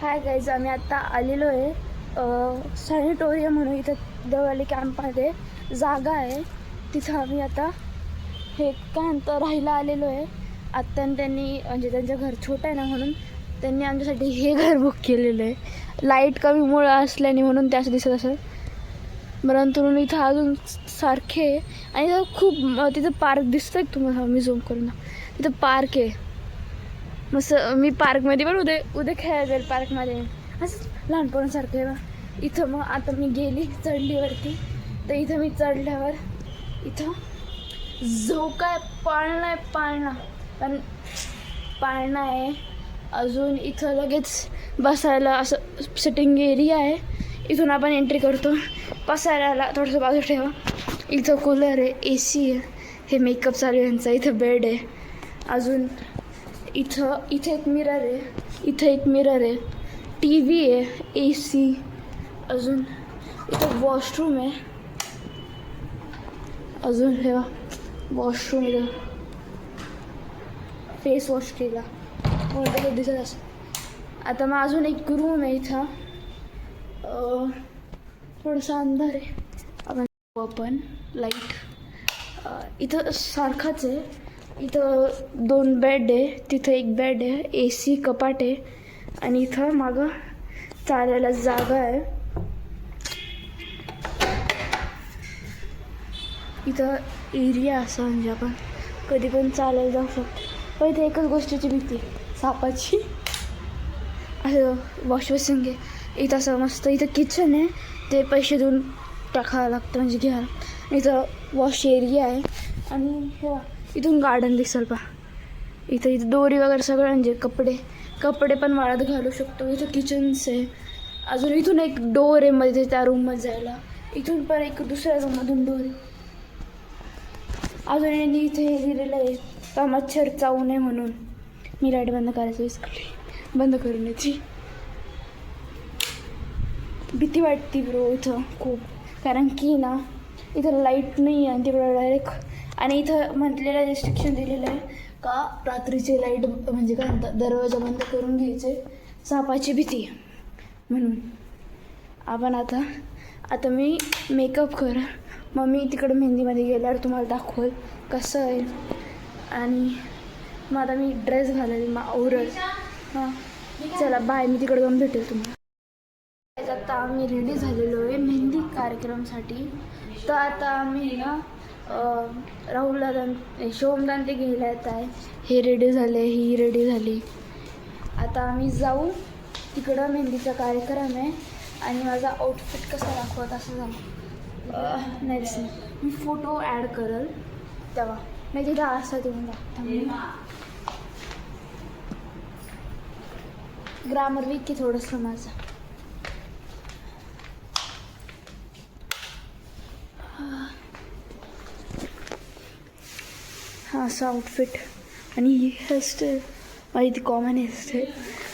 Hi guys, आम्ही आत्ता आलेलो आहे सॅनिटोरियम म्हणून. इथं देवळाली कॅम्पमध्ये जागा आहे. तिथं आम्ही आता हे काय म्हणतं राहायला आलेलो आहे. आत्ता त्यांनी म्हणजे त्यांचं घर छोटं आहे ना, म्हणून त्यांनी आमच्यासाठी हे घर बुक केलेलं आहे. लाईट कमीमुळं असल्याने म्हणून ते असं दिसत असेल. परंतु इथं अजून सारखे आहे आणि इथं खूप तिथं पार्क दिसतं आहे तुम्हाला. मी झूम करून ना, तिथं पार्क आहे मस्त. मी पार्कमध्ये पण उद्या खेळायला जाईल पार्कमध्ये, असं लहानपणासारखं आहे बा. इथं मग आता मी गेली चढलीवरती, तर इथं मी चढल्यावर इथं झोका आहे, पाळणा आहे, पण पाळणा आहे. अजून इथं लगेच बसायला असं सिटिंग एरिया आहे. इथून आपण एंट्री करतो. पसायला थोडंसं बाजू ठेवा. इथं कूलर आहे, AC आहे, हे मेकअप चालू आहे यांचा. इथं बेड आहे. अजून इथं एक मिरर आहे, इथं एक मिरर आहे, TV आहे, AC. अजून इथं वॉशरूम आहे. अजून हे वॉशरूम इथं फेस वॉश केला म्हणून दिसत असं. आता मग अजून एक रूम आहे. इथं थोडंसं अंधार आहे. आपण लाईट इथं सारखाच आहे. इथं 2 बेड आहे, तिथं एक बेड आहे, AC, कपाट आहे आणि इथं मागं चालायला जागा आहे. इथं एरिया असा म्हणजे आपण कधी पण चालायला जाऊ शकतो. पण इथे एकच गोष्टीची भीती, सापाची. असं वॉश बेसिंग आहे इथं, असं मस्त. इथं किचन आहे, ते पैसे देऊन टाकावं लागतं म्हणजे घ्या. इथं वॉश एरिया आहे आणि इथून गार्डन दिसेल पा. इथं दोरी वगैरे सगळं म्हणजे कपडे पण वाळत घालू शकतो. इथं किचन्स आहे. अजून इथून एक डोर आहे मध्ये त्या रूममध्ये जायला. इथून पण एक दुसऱ्या रूममधून डोर आहे. अजून यांनी इथे हे दिलेलं आहे का मच्छर चावू नये म्हणून. मी लाईट बंद करायची विसरली, बंद करून याची. भीती वाटते ब्रो इथं खूप, कारण की ना इथं लाईट नाही आहे तिकडं डायरेक्ट. आणि इथं म्हटलेलं रिस्ट्रिक्शन दिलेलं आहे का रात्रीचे लाईट म्हणजे काय म्हणतात दरवाजा बंद करून घ्यायचे, सापाची भीती म्हणून. आपण आता मी मेकअप कर, मग मी तिकडं मेहंदीमध्ये गेल्यावर तुम्हाला दाखवल कसं आहे. आणि मग आता मी ड्रेस घालेल, मग आवरल. हां चला बाय, मी तिकडं जाऊन भेटेल तुम्हाला. आता आम्ही रेडी झालेलो आहे मेहंदी कार्यक्रमासाठी. तर आता आम्ही ना राहुलला शोभदान ते घ्यायला येत आहे. हे रेडी झाले, ही रेडी झाली. आता आम्ही जाऊ तिकडं, मेहंदीचा कार्यक्रम आहे. आणि माझा आउटफिट कसा दाखवत असं झालं नाही दिसलं. मी फोटो ॲड करेल तेव्हा, नाही तिथं असा देऊन दाखवतो. ग्रामर वीक की थोडंसं माझं. हा असं आउटफिट आणि ही हेअरस्टाईल माझी ती कॉमन हेअरस्टाईल.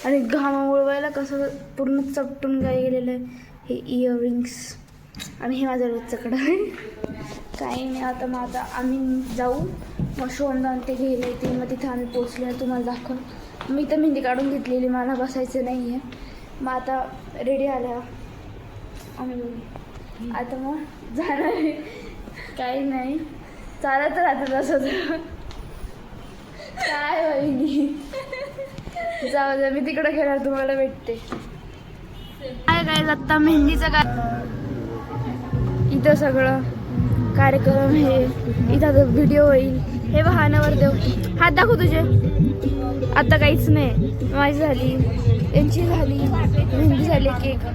आणि घामामुळे व्हायला कसं पूर्ण चपटून गेलेलं आहे. हे इयरिंग्स आणि हे माझं रोजच्याकडं आहे. काही नाही. आता आम्ही जाऊ, मग शोभदान ते घ्यायला येते. मग तिथं आम्ही पोचलो, तुम्हाला दाखव. मी तर मेहंदी काढून घेतलेली, मला बसायचं नाही आहे. मग आता रेडी आल्या आम्ही. आता मग जाणार आहे. काही नाही, चालत राहतं तसंच. काय वहिनी, जाऊ द्या, मी तिकडं गेल्यावर तुम्हाला भेटते. काय आत्ता मेहंदीचं इथं सगळं कार्यक्रम हे. इथं व्हिडिओ होईल. हे वाहनावर देऊ, हात दाखव तुझे. आता काहीच नाही, माझी झाली, यांची झाली, मेहंदी झाली, केक.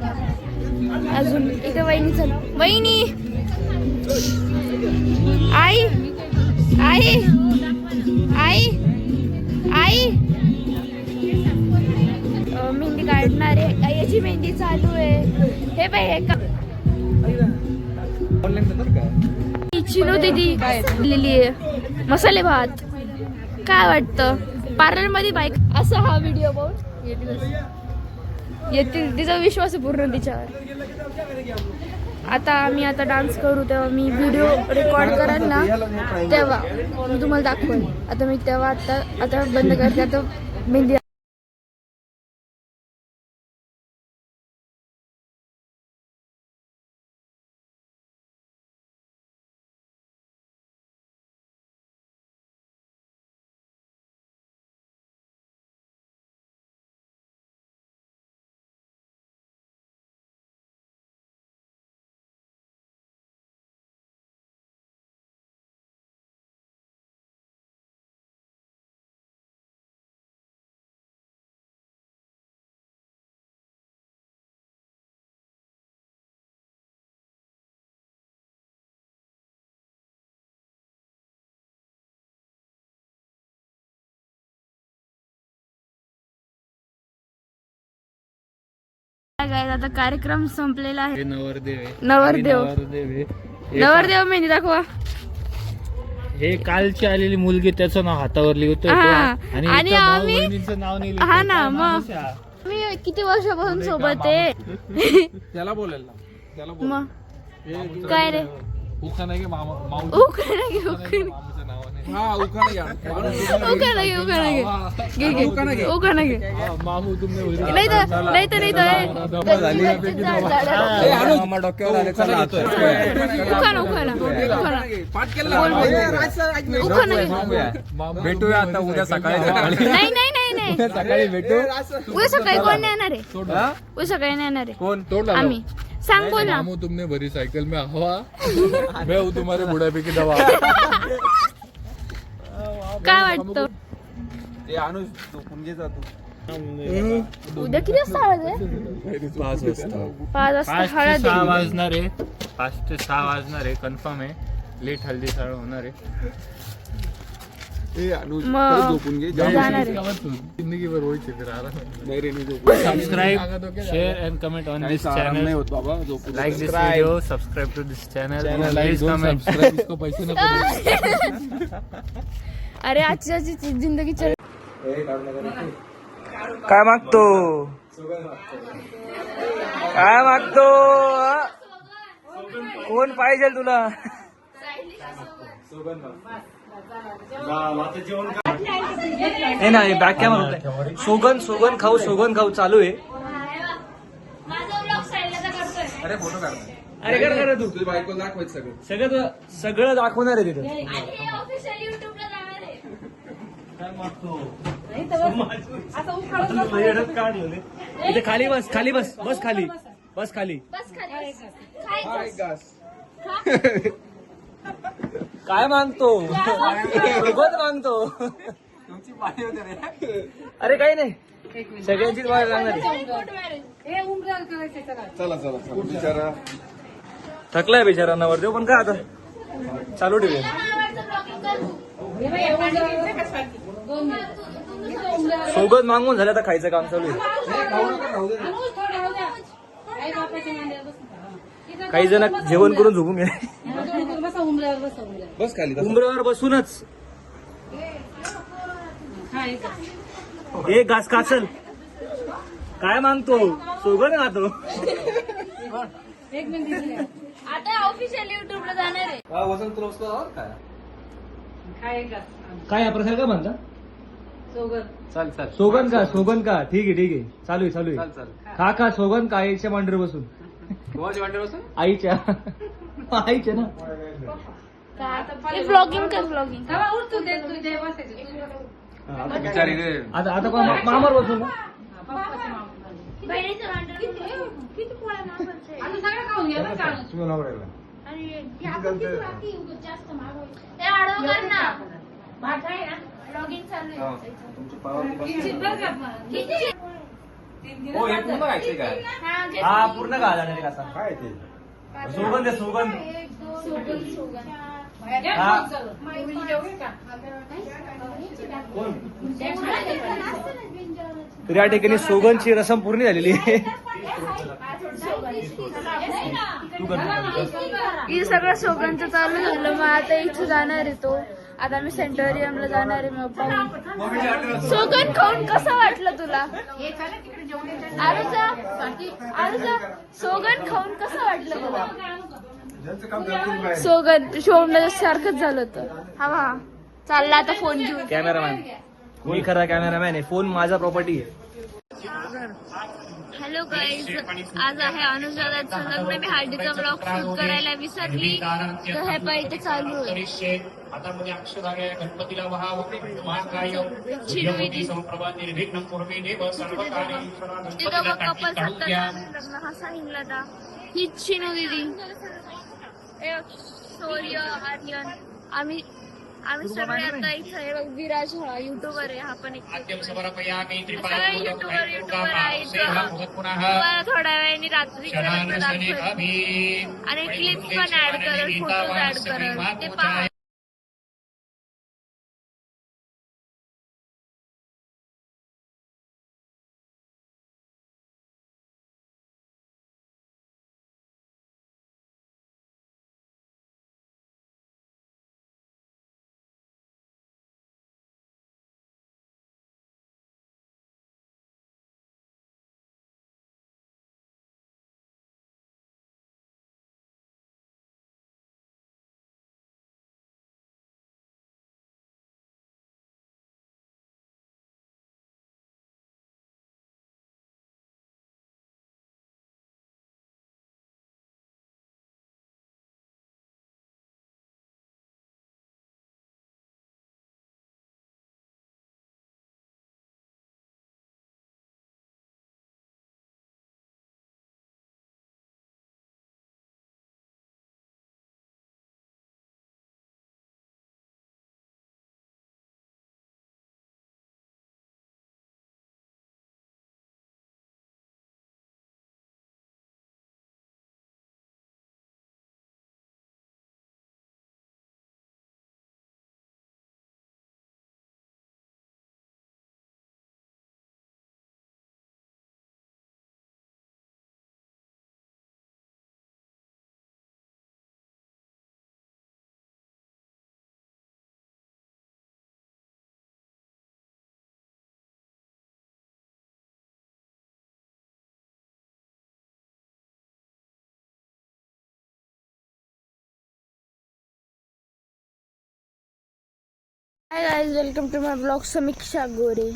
अजून इथं वहिनी चालू. वहिनी, आई आई आई आई मेहंदी काढणार आहे. याची मेहंदी चालू आहे. हे बाई चिनू दीदी लिहिली आहे मसाले भात. काय वाटतं पार्लरमध्ये बाईक असं हा व्हिडिओ बघून येतील, तिचा विश्वास आहे पूर्ण तिच्यावर. आता आम्ही डान्स करू तेव्हा मी व्हिडिओ रेकॉर्ड कराल ना, तेव्हा मी तुम्हाला दाखवेल. आता मी तेव्हा आता बंद करते. आता मेहंदी काय आता कार्यक्रम संपलेला आहे. नवरदेव आहे. नवरदेव नवरदेव मेहंदी दाखवा. हे कालची आलेली मुलगी त्याचं नाव हातावर लिहितोय आणि आम्ही नाव नाही हा ना मग मी किती वर्षापासून सोबत आहे. त्याला बोलायला त्याला मग काय रे उखाणा घे मामा माऊ उखाणा घे मामाच्या नावाने हा उखाणा घ्या उखाणा घे मामू तुमने नाही तर मामा डोक्यावर आले चला भेटूया आता उद्या सकाळी नाही सकाळी भेटू उद्या सकाळी कोण नाही येणार आहे. उद्या सकाळी नाही येणार आहे. कोण तोड आम्ही सांग बोल ना. मामू तुमने भरी साइकिल में हवा मैं हूँ तुम्हारे बुढ़ापे की दवा. काय वाटतं ते अनुज तू पुंजे जातो उद्या किती वाजता हळद आहे. 5 वाजता 5 वाजता हळद 6 आहे. वाजणार आहे. 5 ते 6 वाजणार आहे. कन्फर्म आहे. लेट हल्दी साळ होणार आहे. अनुज मग झोपून घे जाणार आहे. जिंदगी भर होईल फिर आराम नाही रे Subscribe, share and comment on this channel. होत बाबा झोपून Like this video, subscribe to this channel. Please comment. इसको पैसे नको अरे आजची जिंदगी चल. काय मागतो काय मागतो कोण पाहिजे तुला हे नाही बॅक कॅमेरा सोगन खाऊ चालू आहे. अरे फोटो काढ अरे कर तू तुझी बायको दाखवायचं सगळं सगळं दाखवणार आहे तिथं. इथे खाली बस खाली काय मागतो सोबत मागतो. अरे काही नाही सगळ्यांचीच वाट लागणार आहे. चला बिचारा थकलाय बिचारा नवरदेव पण काय आता चालू ठेवूया. सोबत मागून झालं आता खायचं काम चालू आहे. काही जण जेवण करून झोपून गेले. बस खाली उंबऱ्यावर बसूनच एक घास काचल काय मागतो सोबत खातो. आता ऑफिशियल युट्यूबला जाणार आहे. वजन तुला काय या प्रसाद काय म्हणता चल सोगन का ठीक आहे चालू आहे खा सोगन का आईच्या मांडीवर बसून आईच्या ना ब्लॉगिंग कर ब्लॉगिंग. बिचारी रे आता कोण मामावर बसून ना. हा पूर्ण का जाणार का काय ते सोगंद तर या ठिकाणी सोगनची रसम पूर्ण झालेली आहे. हे सगळं सोगंचं चालू झालं. मग आता इथे जाणार आहे तो. आता मी सेंटोरियमला जाणार आहे. मग पाहू सोगन खाऊन कसं वाटलं तुला. आरुजा सोगन खाऊन कसं वाटलं तुला. सोगन शोभण्याच्या सारखंच झालं होतं. हा चालला आता फोन घेऊन. कॅमेरामॅन मी खरा कॅमेरामॅन आहे. फोन माझा प्रॉपर्टी आहे. हॅलो गाईज, आज आहे अनुजादाचं लग्न. मी हळदीचा ब्लॉग शूट करायला विसरली. तर हे पाहिजे चालू आहे. तिथं बघ कपल सत्तर लग्न हा सांगितला. हीच शिनू दिदी, शौर्य, आर्यन, आम्ही सगळे आता इथं. विराज हा युट्यूबर आहे. हा पण एक सगळे युट्यूबर आहे. तुम्हाला थोड्या वेळाने रात्री आणि क्लिप्स पण ऍड करत, फोटोज ऍड करत, ते पहा. Hi guys, welcome to my blog. Samiksha Gore.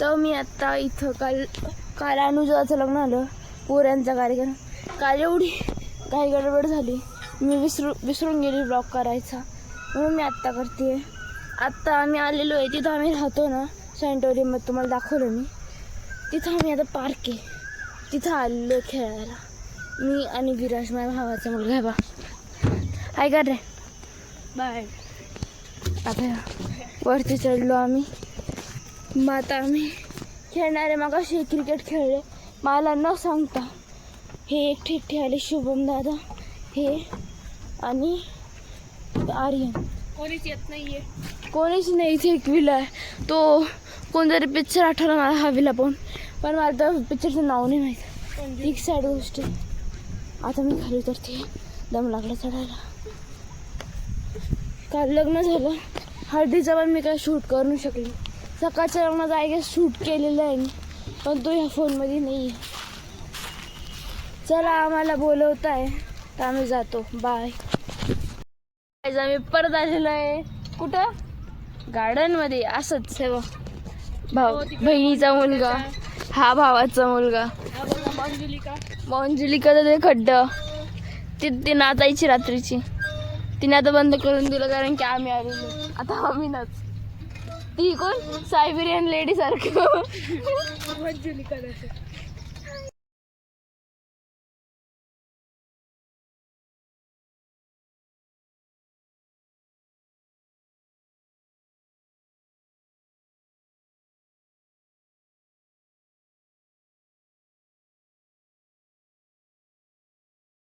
तर मी आत्ता इथं काल अनुजाचं लग्न आलं, पोऱ्यांचा कार्यक्रम. काल एवढी काही गडबड झाली, मी विसरून गेली ब्लॉग करायचा, म्हणून मी आत्ता करते. आत्ता आम्ही आलेलो आहे तिथं आम्ही राहतो ना, सॅनिटोरियममध्ये तुम्हाला दाखवलं मी. तिथं आम्ही आता पार्क आहे, तिथं आलेलो आहे खेळायला. मी आणि विराज, माझ्या भावाचा मुलगा आहे बा. काय कर रे बाय. आता वरती चढलो आम्ही. मग आता आम्ही खेळणारे. मग असे क्रिकेट खेळले मला न सांगता. हे एकटे आले, शुभम दादा हे आणि आर्यन. कोणीच येत नाहीये, कोणीच नाही. इथे एक विला आहे, तो कोणतरी पिक्चर आठवला मला, हा विला पण मला तर पिक्चरचं नाव नाही माहीत. एक साईड गोष्ट. आता मी खाली उतरते, दम लागला चढायला. काल लग्न झालं, हळदीचं पण मी काय शूट करू नाही शकले. सकाळच्या लग्नाचा आय गेस शूट केलेलं आहे मी, पण तो ह्या फोनमध्ये नाही आहे. चला, आम्हाला बोलवत आहे तर आम्ही जातो. बाय. आम्ही परत आलेलो आहे. कुठं? गार्डनमध्ये. असंच हे बहिणीचा मुलगा, हा भावाचा मुलगा. मंजुलिका ते खड्डं ती नाचायची रात्रीची. तिने आता बंद करून दिलं कारण की आम्ही आलेलो. आता आम्ही नाच. ती कोण? सायबेरियन लेडी सारखं. मंजुलिका